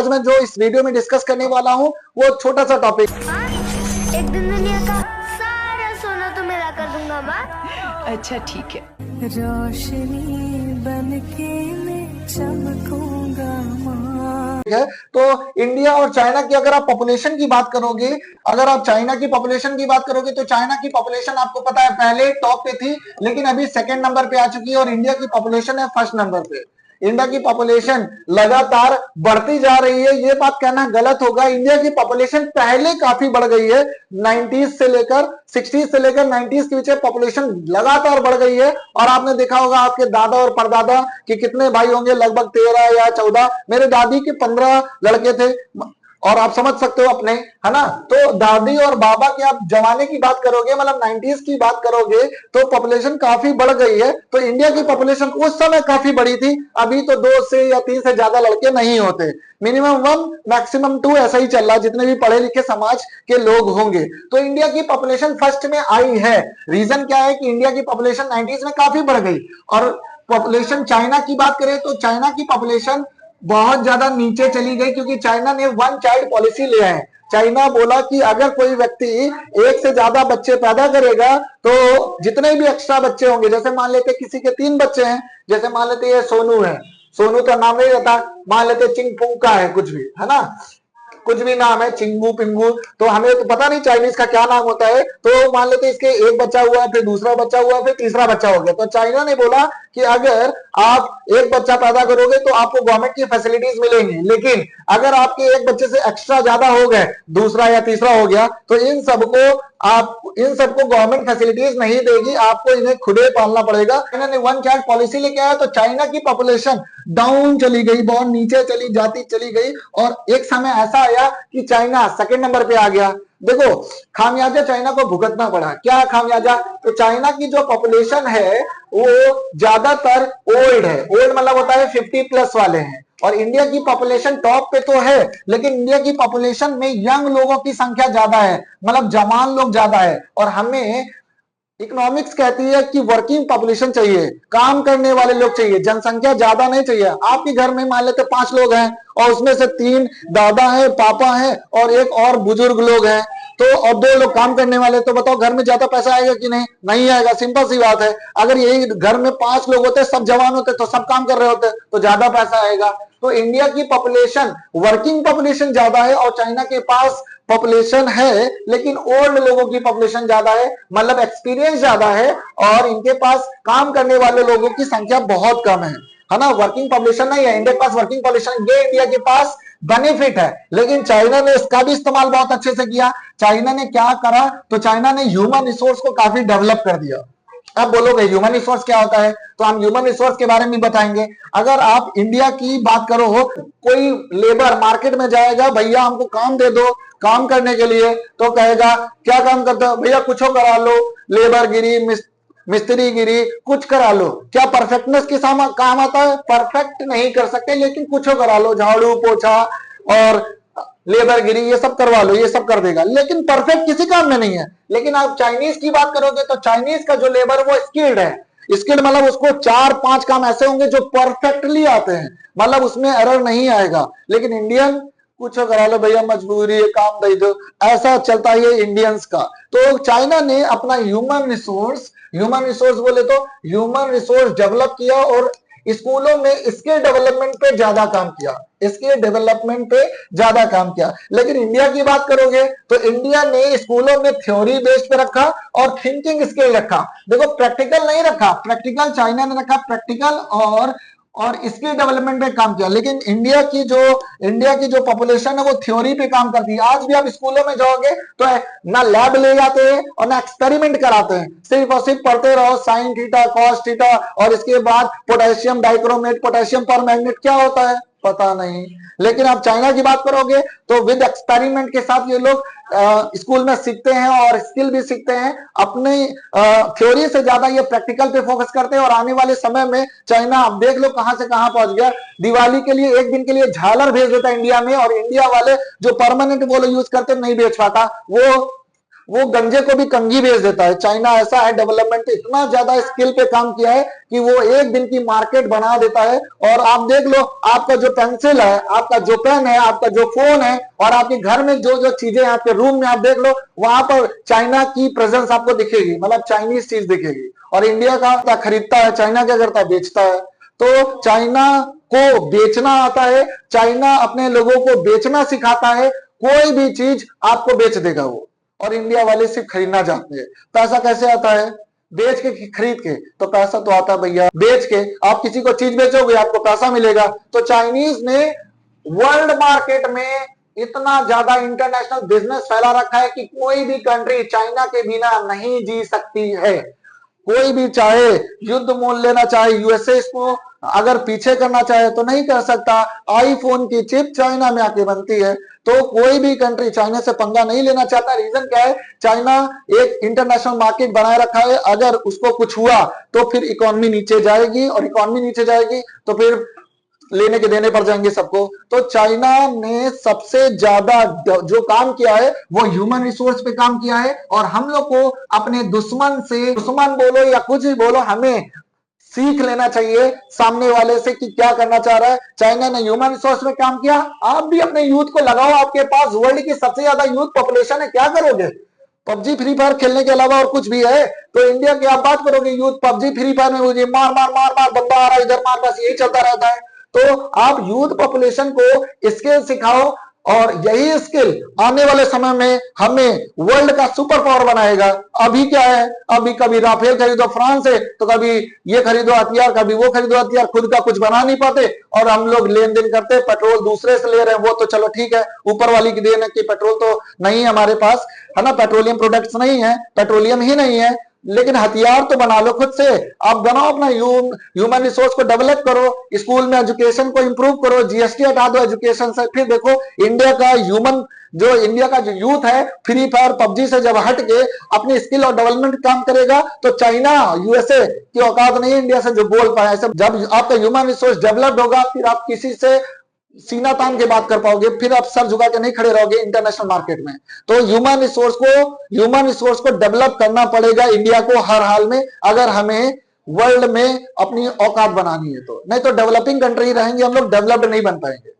आज मैं जो इस वीडियो में डिस्कस करने वाला हूँ वो छोटा सा टॉपिक। एक दिन दुनिया का सारा सोना तो मेरा कर दूंगा माँ। अच्छा ठीक है। रोशनी बनके मैं चमकूंगा माँ। है तो इंडिया और चाइना की अगर आप पॉपुलेशन की बात करोगे, अगर आप चाइना की पॉपुलेशन की बात करोगे तो चाइना की पॉपुलेशन आपको पता है पहले टॉप पे थी, लेकिन अभी सेकंड नंबर पे आ चुकी है और इंडिया की पॉपुलेशन है फर्स्ट नंबर पे। इंडिया की पॉपुलेशन लगातार बढ़ती जा रही है, ये बात कहना गलत होगा। इंडिया की पॉपुलेशन पहले काफी बढ़ गई है, 90s से लेकर 60s से लेकर 90s के बीच पॉपुलेशन लगातार बढ़ गई है। और आपने देखा होगा आपके दादा और परदादा के कितने भाई होंगे, लगभग 13 या 14। मेरे दादी के 15 लड़के थे और आप समझ सकते हो अपने, है ना। तो दादी और बाबा के आप जमाने की बात करोगे, मतलब 90s की बात करोगे तो पॉपुलेशन काफी बढ़ गई है। तो इंडिया की पॉपुलेशन उस समय काफी बड़ी थी, अभी तो 2 से या 3 से ज्यादा लड़के नहीं होते, मिनिमम 1 मैक्सिमम 2 ऐसा ही चल रहा है जितने भी पढ़े लिखे समाज के लोग होंगे। तो इंडिया की पॉपुलेशन फर्स्ट में आई है। रीजन क्या है कि इंडिया की पॉपुलेशन 90s में काफी बढ़ गई। और पॉपुलेशन चाइना की बात करें तो चाइना की पॉपुलेशन बहुत ज्यादा नीचे चली गई, क्योंकि चाइना ने 1 चाइल्ड पॉलिसी लिया है। चाइना बोला कि अगर कोई व्यक्ति 1 से ज्यादा बच्चे पैदा करेगा तो जितने भी एक्स्ट्रा बच्चे होंगे, जैसे मान लेते किसी के 3 बच्चे हैं, जैसे मान लेते ये सोनू है, सोनू तो नाम नहीं रहता, मान लेते चिंगपुंग का है, कुछ भी है ना, कुछ भी नाम है, चिंगू पिंगू, तो हमें तो पता नहीं चाइनीज का क्या नाम होता है। तो मान लेते इसके एक बच्चा हुआ, फिर दूसरा बच्चा हुआ, फिर तीसरा बच्चा हो गया। तो चाइना ने बोला कि अगर आप एक बच्चा पैदा करोगे तो आपको गवर्नमेंट की फैसिलिटीज मिलेंगी, लेकिन अगर आपके एक बच्चे से एक्स्ट्रा ज्यादा हो गए, दूसरा या तीसरा हो गया, तो इन सबको गवर्नमेंट फैसिलिटीज नहीं देगी, आपको इन्हें खुदे पालना पड़ेगा। चाइना ने 1 चाइल्ड पॉलिसी लेके आया तो चाइना की पॉपुलेशन डाउन चली गई, बहुत नीचे चली गई और एक समय ऐसा आया कि चाइना सेकंड नंबर पे आ गया। देखो खामियाजा चाइना को भुगतना पड़ा। क्या खामियाजा? तो चाइना की जो पॉपुलेशन है वो ज्यादातर ओल्ड है, ओल्ड मतलब होता है 50+ वाले हैं। और इंडिया की पॉपुलेशन टॉप पे तो है, लेकिन इंडिया की पॉपुलेशन में यंग लोगों की संख्या ज्यादा है, मतलब जवान लोग ज्यादा है। और हमें इकोनॉमिक्स कहती है कि वर्किंग पॉपुलेशन चाहिए, काम करने वाले लोग चाहिए, जनसंख्या ज्यादा नहीं चाहिए। आपके घर में मान लेते 5 लोग हैं और उसमें से 3 दादा है, पापा है और एक और बुजुर्ग लोग हैं, तो और 2 लोग काम करने वाले, तो बताओ घर में ज्यादा पैसा आएगा कि नहीं? नहीं आएगा, सिंपल सी बात है। अगर यही घर में 5 लोग होते, सब जवान होते, तो सब काम कर रहे होते, तो ज्यादा पैसा आएगा। तो इंडिया की पॉपुलेशन वर्किंग पॉपुलेशन ज्यादा है और चाइना के पास पॉपुलेशन है लेकिन ओल्ड लोगों की पॉपुलेशन ज्यादा है, मतलब एक्सपीरियंस ज्यादा है, और इनके पास काम करने वाले लोगों की संख्या बहुत कम है ना। वर्किंग पॉपुलेशन नहीं है इंडिया के पास, वर्किंग पॉपुलेशन ये इंडिया के पास बेनिफिट है। लेकिन चाइना ने इसका भी इस्तेमाल बहुत अच्छे से किया। चाइना ने क्या करा? तो चाइना ने ह्यूमन रिसोर्स को काफी डेवलप कर दिया। आप बोलोगे ह्यूमन रिसोर्स क्या होता है, तो हम ह्यूमन रिसोर्स के बारे में बताएंगे। अगर आप इंडिया की बात करो, कोई लेबर मार्केट में जाएगा, भैया हमको काम दे दो काम करने के लिए, तो कहेगा क्या काम करते हो भैया, कुछ करा लो, लेबर गिरी, मिस्त्री गिरी, कुछ करा लो। क्या परफेक्टनेस के काम आता है? परफेक्ट नहीं कर सकते, लेकिन कुछ करा लो, झाड़ू पोछा और लेबर गिरी ये सब करवा लो, ये सब कर देगा, लेकिन परफेक्ट किसी काम में नहीं है। लेकिन आप चाइनीज की बात करोगे तो चाइनीज का जो लेबर वो स्किल्ड है। स्किल्ड मतलब उसको 4-5 काम ऐसे होंगे जो परफेक्टली आते हैं, मतलब उसमें एरर नहीं आएगा। लेकिन इंडियन कुछ करा लो भैया, मजबूरी है, काम दे दो, ऐसा चलता है इंडियंस का। तो चाइना ने अपना ह्यूमन रिसोर्स बोले तो ह्यूमन रिसोर्स डेवलप किया और स्कूलों में स्किल डेवलपमेंट पे ज्यादा काम किया, लेकिन इंडिया की बात करोगे तो इंडिया ने स्कूलों में थ्योरी बेस्ड पे रखा और थिंकिंग स्किल रखा। देखो प्रैक्टिकल नहीं रखा, प्रैक्टिकल चाइना ने रखा, प्रैक्टिकल और स्किल डेवलपमेंट पे काम किया। लेकिन इंडिया की जो पॉपुलेशन है वो थ्योरी पे काम करती है। आज भी आप स्कूलों में जाओगे तो ना लैब ले जाते हैं और ना एक्सपेरिमेंट कराते हैं, सिर्फ और सिर्फ पढ़ते रहो साइन थीटा कॉस थीटा, और इसके बाद पोटेशियम डाइक्रोमेट, पोटेशियम परमैंगनेट क्या होता है पता नहीं। लेकिन आप चाइना की बात करोगे तो विद एक्सपेरिमेंट के साथ ये लोग स्कूल में सीखते हैं और स्किल भी सीखते हैं। अपनी थ्योरी से ज्यादा ये प्रैक्टिकल पे फोकस करते हैं। और आने वाले समय में चाइना आप देख लो कहां से कहां पहुंच गया। दिवाली के लिए एक दिन के लिए झालर भेज देता इंडिया में, और इंडिया वाले जो परमानेंट वो यूज करते नहीं बेच पाता, वो वो गंजे को भी कंघी बेच देता है। चाइना ऐसा है, डेवलपमेंट इतना ज्यादा स्किल पे काम किया है कि वो एक दिन की मार्केट बना देता है। और आप देख लो, आपका जो पेंसिल है, आपका जो पेन है, आपका जो फोन है, और आपके घर में जो जो चीजें आपके रूम में आप देख लो, वहां पर चाइना की प्रेजेंस आपको दिखेगी, मतलब चाइनीज चीज दिखेगी। और इंडिया का खरीदता है, चाइना क्या करता है, बेचता है। तो चाइना को बेचना आता है, चाइना अपने लोगों को बेचना सिखाता है, कोई भी चीज आपको बेच देगा वो। और इंडिया वाले सिर्फ खरीदना चाहते हैं। पैसा कैसे आता है, बेच के खरीद के। तो पैसा तो आता है भैया बेच के, आप किसी को चीज बेचोगे आपको पैसा मिलेगा। तो चाइनीज ने वर्ल्ड मार्केट में इतना ज्यादा इंटरनेशनल बिजनेस फैला रखा है कि कोई भी कंट्री चाइना के बिना नहीं जी सकती है। कोई भी चाहे युद्ध मोल लेना चाहे, यूएसए इसको अगर पीछे करना चाहे तो नहीं कर सकता। आईफोन की चिप चाइना में आके बनती है। तो कोई भी कंट्री चाइना से पंगा नहीं लेना चाहता। रीजन क्या है, चाइना एक इंटरनेशनल मार्केट बनाए रखा है। अगर उसको कुछ हुआ तो फिर इकोनॉमी नीचे जाएगी, और इकोनॉमी नीचे जाएगी तो फिर लेने के देने पड़ जाएंगे सबको। तो चाइना ने सबसे ज्यादा जो काम किया है वो ह्यूमन रिसोर्स पे काम किया है। और हम लोग को अपने दुश्मन से, दुश्मन बोलो या कुछ भी बोलो, हमें सीख लेना चाहिए सामने वाले से कि क्या करना चाह रहा है। चाइना ने ह्यूमन रिसोर्स में काम किया, आप भी अपने यूथ को लगाओ। आपके पास वर्ल्ड की सबसे ज्यादा यूथ पॉपुलेशन है, क्या करोगे? पबजी फ्री फायर खेलने के अलावा और कुछ भी है? तो इंडिया की आप बात करोगे, यूथ पबजी फ्री फायर में मुझे मार मार मार मार, बंदा आ रहा है इधर मार, बस यही चलता रहता है। तो आप यूथ पॉपुलेशन को स्किल सिखाओ, और यही स्किल आने वाले समय में हमें वर्ल्ड का सुपर पावर बनाएगा। अभी क्या है, अभी कभी राफेल खरीदो फ्रांस से, तो कभी ये खरीदो हथियार, कभी वो खरीदो हथियार, खुद का कुछ बना नहीं पाते। और हम लोग लेन देन करते, पेट्रोल दूसरे से ले रहे हैं, वो तो चलो ठीक है, ऊपर वाली की देन है कि पेट्रोल तो नहीं है हमारे पास, है ना, पेट्रोलियम प्रोडक्ट्स नहीं है, पेट्रोलियम ही नहीं है। लेकिन हथियार तो बना लो खुद से। आप बनाओ अपना ह्यूमन रिसोर्स को डेवलप करो, स्कूल में एजुकेशन को इंप्रूव करो, जीएसटी हटा दो एजुकेशन से। फिर देखो इंडिया का इंडिया का जो यूथ है, फ्री फायर पबजी से जब हट के अपनी स्किल और डेवलपमेंट काम करेगा, तो चाइना यूएसए की औकात नहीं है इंडिया से जो बोल पाए। जब आपका ह्यूमन रिसोर्स डेवलप्ड होगा, फिर आप किसी से सीना तान के बात कर पाओगे, फिर आप सर झुका के नहीं खड़े रहोगे इंटरनेशनल मार्केट में। तो ह्यूमन रिसोर्स को डेवलप करना पड़ेगा इंडिया को हर हाल में, अगर हमें वर्ल्ड में अपनी औकात बनानी है तो। नहीं तो डेवलपिंग कंट्री रहेंगे हम लोग, डेवलप्ड नहीं बन पाएंगे।